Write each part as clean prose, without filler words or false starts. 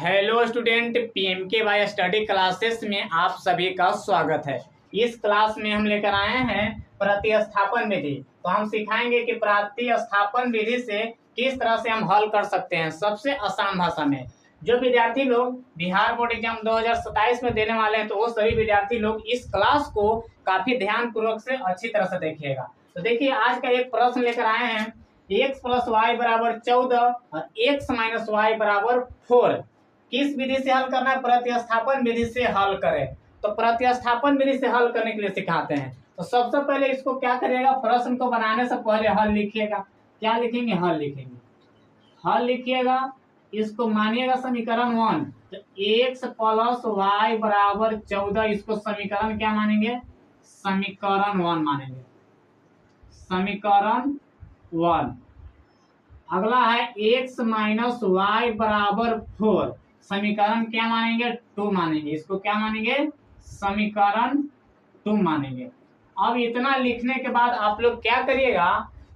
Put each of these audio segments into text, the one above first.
Hello student, PMKY study classes में आप सभी का स्वागत है। इस क्लास में हम लेकर आए हैं प्रतिस्थापन विधि। तो हम सिखाएंगे कि प्रतिस्थापन विधि से किस तरह से हम हल कर सकते हैं सबसे आसान भाषा में। जो विद्यार्थी लोग बिहार बोर्ड एग्जाम 2027 में देने वाले हैं तो वो सभी विद्यार्थी लोग इस क्लास को काफी ध्यान पूर्वक से अच्छी तरह से देखिएगा। तो देखिए, आज का एक प्रश्न लेकर आए हैं, x + y = 14 और x - y = 4 किस विधि से हल करना है? प्रतिस्थापन विधि से हल करें। तो प्रतिस्थापन विधि से हल करने के लिए सिखाते हैं। तो सबसे पहले इसको क्या करिएगा, प्रश्न को बनाने से पहले हल लिखिएगा। क्या लिखेंगे? हल लिखेंगे। हल लिखिएगा, इसको मानिएगा समीकरण 1। तो x + y = 14, इसको समीकरण क्या मानेंगे? समीकरण 1 मानेंगे। समीकरण 1। अगला है x - y = 4, समीकरण क्या मानेंगे? 2 मानेंगे। इसको क्या मानेंगे? समीकरण 2 मानेंगे। अब इतना लिखने के बाद आप लोग क्या करिएगा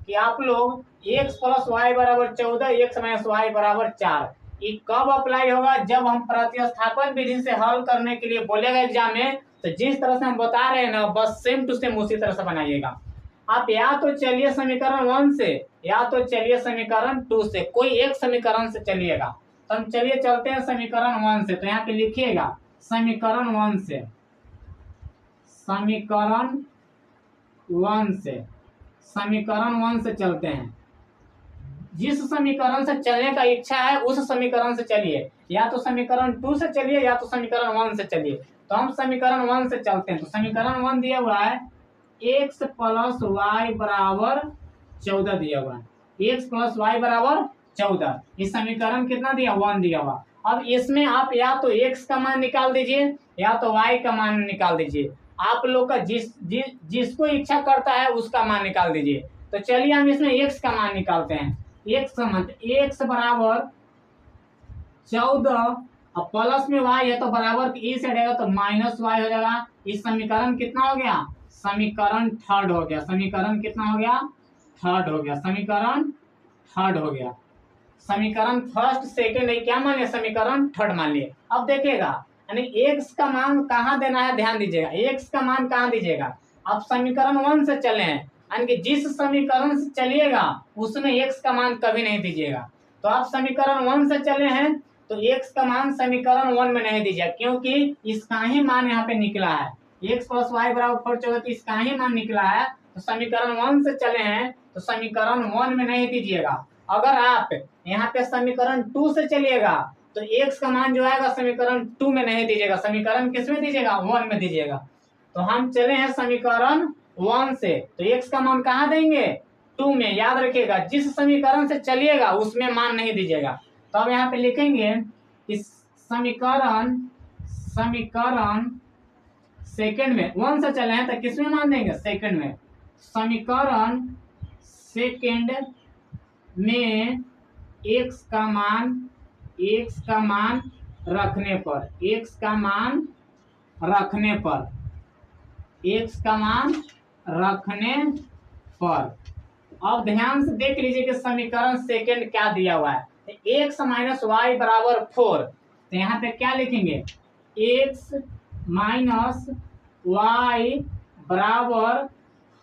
कि आप लोग x + y = 14, x - y = 4, ये कब अप्लाई होगा? जब हम प्रतिस्थापन विधि से हल करने के लिए बोलेगा एग्जाम में। तो जिस तरह से हम बता रहे हैं ना, बस सेम टू सेम उसी तरह से बनाइएगा। आप या तो चलिए समीकरण 1 से या तो चलिए समीकरण 2 से, कोई एक समीकरण से चलिएगा। तो हम चलिए चलते हैं समीकरण 1 से। तो यहाँ पे लिखिएगा समीकरण 1 से। समीकरण 1 से, समीकरण 1 से चलते हैं। जिस समीकरण से चलने का इच्छा है उस समीकरण से चलिए, या तो समीकरण 2 से चलिए या तो समीकरण 1 से चलिए। तो हम समीकरण 1 से चलते हैं। तो समीकरण 1 दिया हुआ है x + y = 14 दिया हुआ है। x + y = 14, इस समीकरण कितना दिया? 1 दिया हुआ। अब इसमें आप या तो x का मान निकाल दीजिए या तो y का मान निकाल दीजिए। आप लोग का जिसको इच्छा करता है उसका मान निकाल दीजिए। तो चलिए हम इसमें x का मान निकालते हैं। x का मान, x = 14 और प्लस में y है तो बराबर ई से हटेगा तो -y हो जाएगा। इस समीकरण कितना हो गया? समीकरण 3rd हो गया। समीकरण कितना हो गया? 3rd हो गया। समीकरण 3rd हो गया। समीकरण 1st 2nd क्या मान लिया? समीकरण 3rd मान लिए। अब देखिएगा, यानी x का मान कहाँ देना है, ध्यान दीजिएगा। x का मान कहाँ दीजिएगा? आप समीकरण 1 से चले हैं, यानी कि जिस समीकरण से चलिएगा उसमें x का मान कभी नहीं दीजिएगा। तो आप समीकरण 1 से चले हैं तो x का मान समीकरण 1 में नहीं दीजिएगा, क्योंकि इसका ही मान यहाँ पे निकला है। x + y = 14, इसका ही मान निकला है। तो समीकरण 1 से चले हैं तो समीकरण 1 में नहीं दीजिएगा। अगर आप यहाँ पे समीकरण 2 से चलिएगा तो x का मान जो आएगा समीकरण 2 में नहीं दीजिएगा, समीकरण किस में दीजिएगा? 1 में दीजिएगा। तो हम चले हैं समीकरण 1 से, तो x का मान कहाँ देंगे? 2 में। याद रखिएगा, जिस समीकरण से चलिएगा उसमें मान नहीं दीजिएगा। तो अब यहाँ पे लिखेंगे इस समीकरण 2nd में 1 से चले हैं तो किसमें मान देंगे? 2nd में। समीकरण 2nd में x का मान रखने पर, x का मान रखने पर अब ध्यान से देख लीजिए कि समीकरण 2nd क्या दिया हुआ है। x - y = 4, तो यहाँ पे क्या लिखेंगे? x - y =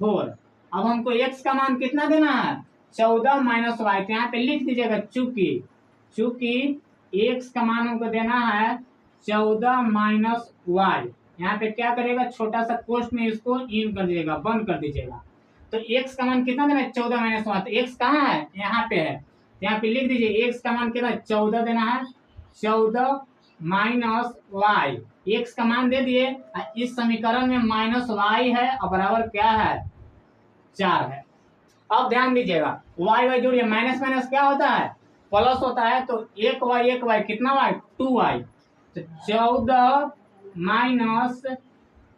4। अब हमको x का मान कितना देना है? 14 - y। तो यहाँ पे लिख दीजिएगा चूंकि x का मान हमको देना है 14 - y। यहाँ पे क्या करेगा? छोटा सा कोष्ठ में इसको इन कर दीजिएगा, बंद कर दीजिएगा। तो x का मान कितना देना है? 14 - y। तो x कहाँ है? यहाँ पे है। यहाँ पे लिख दीजिए x का मान कितना है? 14 देना है। 14 - y, x का मान दे दिए। इस समीकरण में -y है और बराबर क्या है? 4 है। अब ध्यान दीजिएगा, y जोड़िए, माइनस क्या होता है? प्लस होता है। तो 1y कितना y? 2y। तो 14 -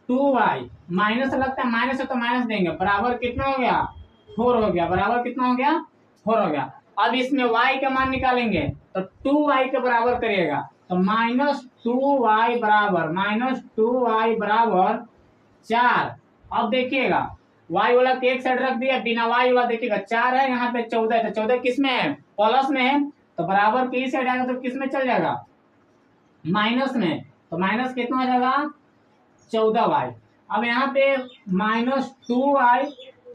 2y, माइनस लगता है, माइनस है तो माइनस देंगे, बराबर कितना हो गया? 4 हो गया। बराबर कितना हो गया? 4 हो गया। अब इसमें y का मान निकालेंगे तो 2y के बराबर करिएगा। तो -2y बराबर 4। अब देखिएगा, y वाला के एक साइड रख दिया, बिना y वाला देखिएगा 4 है, यहाँ पे 14 है। तो 14 किस में है? प्लस में है, तो बराबर के इस साइड आएगा तो किस में चल जाएगा? माइनस में, तो माइनस कितना हो जाएगा 14y। अब यहाँ पे -2y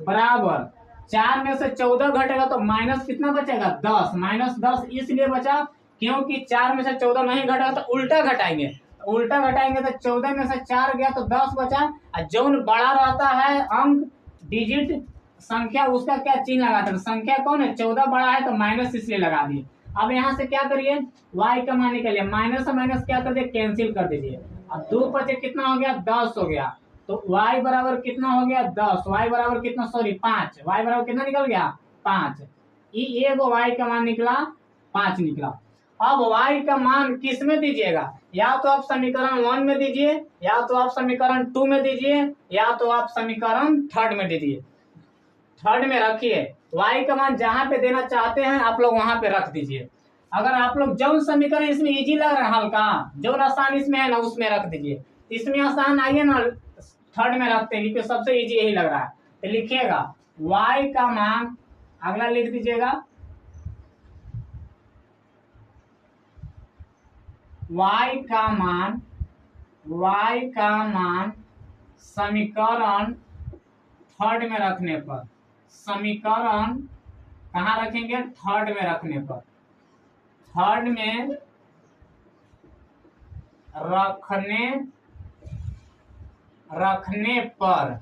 बराबर 4 में से 14 घटेगा तो माइनस कितना बचेगा 10, -10 इसलिए बचा क्योंकि 4 में से 14 नहीं घटेगा तो उल्टा घटाएंगे, उल्टा घटाएंगे तो 14 में से 4 गया तो 10 बचा। और जो बड़ा रहता है अंक डिजिट संख्या उसका क्या चिन्ह लगाते हैं, संख्या कौन है 14 बड़ा है तो माइनस इसलिए लगा दिए। अब यहाँ से क्या करिए y का मान निकालिए, माइनस से माइनस क्या कर दिए कैंसिल कर दीजिए। अब 2 बचे कितना हो गया 10 हो गया, तो y बराबर कितना हो गया 10, y बराबर कितना सॉरी 5, y बराबर कितना निकल गया 5। ये एगो y का मान निकला 5 निकला। अब y का मान किस में दीजिएगा, या तो आप समीकरण 1 में दीजिए, या तो आप समीकरण 2 में दीजिए, या तो आप समीकरण 3 में दीजिए। 3 में रखिए, y का मान जहां पे देना चाहते हैं आप लोग वहां पे रख दीजिए। अगर आप लोग जो समीकरण इसमें इजी लग रहा है हल्का, जो आसान इसमें है ना उसमें रख दीजिए। इसमें आसान आइए ना 3 में रखते हैं क्योंकि सबसे इजी यही लग रहा है। तो लिखिएगा y का मान, अगला लिख दीजिएगा y का मान समीकरण 3 में रखने पर, समीकरण कहाँ रखेंगे 3 में रखने पर, 3 में रखने पर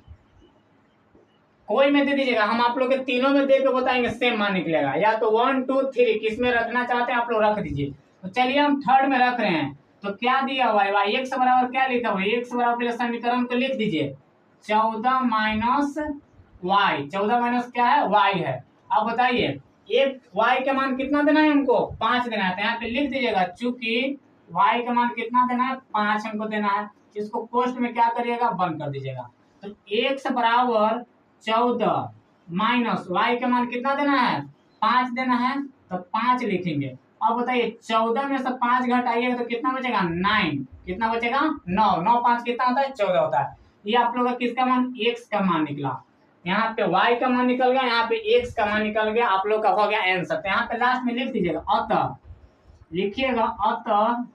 कोई में दे दीजिएगा, हम आप लोग के तीनों में दे के बताएंगे सेम मान निकलेगा, या तो 1 2 3 किस में रखना चाहते हैं आप लोग रख दीजिए। तो चलिए हम 3 में रख रहे हैं, तो क्या दिया हुआ है y x बराबर क्या लिखा हुआ है, x बराबर पहले समीकरण को लिख दीजिए 14 माइनस y, 14 माइनस क्या है y है। अब बताइए एक y का मान कितना देना है हमको 5 देना है, तो यहाँ पे लिख दीजिएगा चूंकि y का मान कितना देना है 5 हमको देना है, इसको पोस्ट में क्या करिएगा बंद कर दीजिएगा। तो x बराबर 14 माइनस y का मान कितना देना है 5 देना है, तो 5 लिखेंगे। अब बताइए 14 में से 5 घटाइएगा तो कितना बचेगा 9, कितना बचेगा 9, 9 5 कितना होता है 14 होता है। ये आप लोग का किसका मान x का मान निकला, यहाँ पे y का मान निकल गया, यहाँ पे x का मान निकल गया, आप लोग का हो गया आंसर। तो यहाँ पे लास्ट में लिख दीजिएगा अतः, लिखिएगा अतः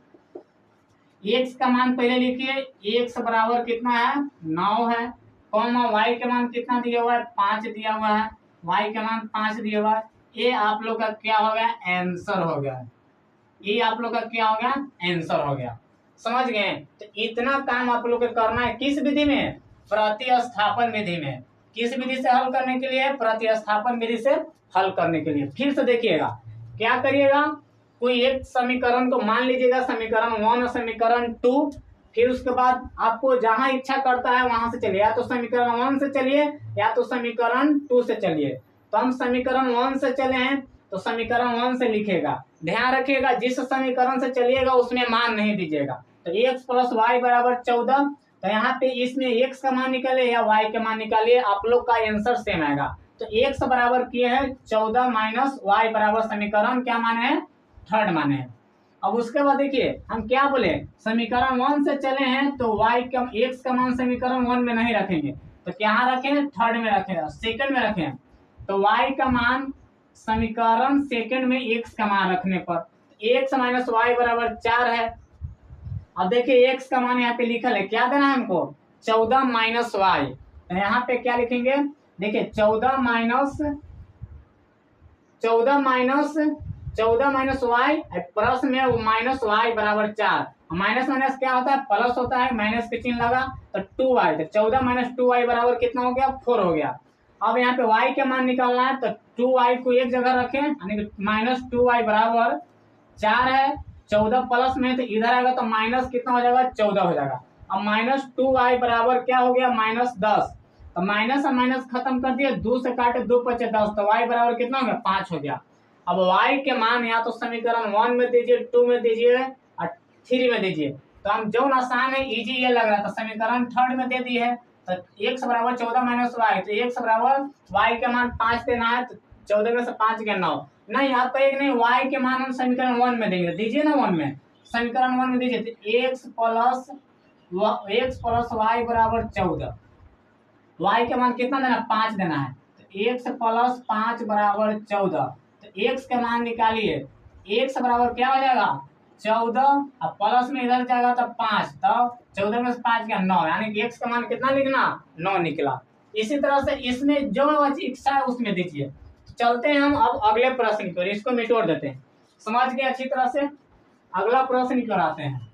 x का मान पहले लिखिए, x बराबर कितना है 9 है, कॉमा y का मान कितना दिया हुआ है 5 दिया हुआ है, y का मान 5 दिया हुआ है। ये आप लोग का क्या हो गया आंसर हो गया, ये आप लोग का क्या हो गया आंसर हो गया, समझ गए। तो इतना काम आप लोग को करना है किस विधि में, प्रतिस्थापन विधि में। किस विधि से हल करने के लिए, प्रतिस्थापन विधि से हल करने के लिए। फिर से देखिएगा क्या करिएगा, कोई एक समीकरण को मान लीजिएगा समीकरण 1 और समीकरण 2, फिर उसके बाद आपको जहां इच्छा करता है वहां से चलिए, या तो समीकरण 1 से चलिए या तो समीकरण 2 से चलिए। तो हम समीकरण 1 से चले हैं तो समीकरण 1 से लिखेगा, ध्यान रखिएगा जिस समीकरण से चलिएगा उसमें मान नहीं दीजिएगा। तो x प्लस वाई बराबर 14, तो यहाँ पे इसमें x का मान निकालिए या y का मान निकालिए, आप लोग का आंसर सेम आएगा। तो x बराबर किए है 14 माइनस वाई बराबर समीकरण क्या माने है 3 माने है। अब उसके बाद देखिए हम क्या बोले, समीकरण 1 से चले हैं तो y का x का मान समीकरण 1 में नहीं रखेंगे, तो क्या रखें 3 में रखें, सेकंड में रखें। तो y का मान समीकरण सेकंड में x का मान रखने पर x माइनस वाई बराबर 4 है। अब देखिए x का मान यहाँ पे लिखल है, क्या देना है हमको 14 माइनस वाई, तो यहाँ पे क्या लिखेंगे देखिए 14 माइनस वाई प्लस में माइनस वाई बराबर 4, माइनस माइनस क्या होता है प्लस होता है, माइनस के चिन्ह लगा तो 2y, तो 14 माइनस 2y बराबर कितना हो गया 4 हो गया। अब यहाँ पे y के मान निकालना है तो 2y को एक जगह रखें, यानी माइनस 2y बराबर 4 है, 14 प्लस में तो इधर आएगा तो माइनस कितना हो जाएगा 14 हो जाएगा। अब माइनस 2y बराबर क्या हो गया -10, तो माइनस और माइनस खत्म कर दिए, 2 से काटे 2 बचे 10, तो y बराबर कितना हो गया 5 हो गया। अब y के मान या तो समीकरण 1 में दीजिए, 2 में दीजिए और 3 में दीजिए। तो हम जो आसान है इजी ये लग रहा था, समीकरण 3 में दे दी है तो x बराबर 14 माइनस वाई, तो x बराबर y के मान 5 देना है, तो 14 में से 5 गया 9। नहीं आपका एक नहीं, y के मान हम समीकरण 1 में देंगे, दीजिए ना 1 में, समीकरण 1 में दीजिए तो x प्लस वाई बराबर 14, y के मान कितना देना 5 देना है, तो x प्लस 5 बराबर 14, तो x का मान निकालिए, x बराबर क्या हो जाएगा 14 अब प्लस में इधर जाएगा तो 5, तो 14 में से 5 क्या 9, यानी कि x का मान कितना निकला 9 निकला। इसी तरह से इसमें जो इच्छा है उसमें दीजिए। चलते हैं हम अब अगले प्रश्न की ओर, इसको मिटोड़ देते हैं। समझ गए अच्छी तरह से? अगला प्रश्न कराते हैं।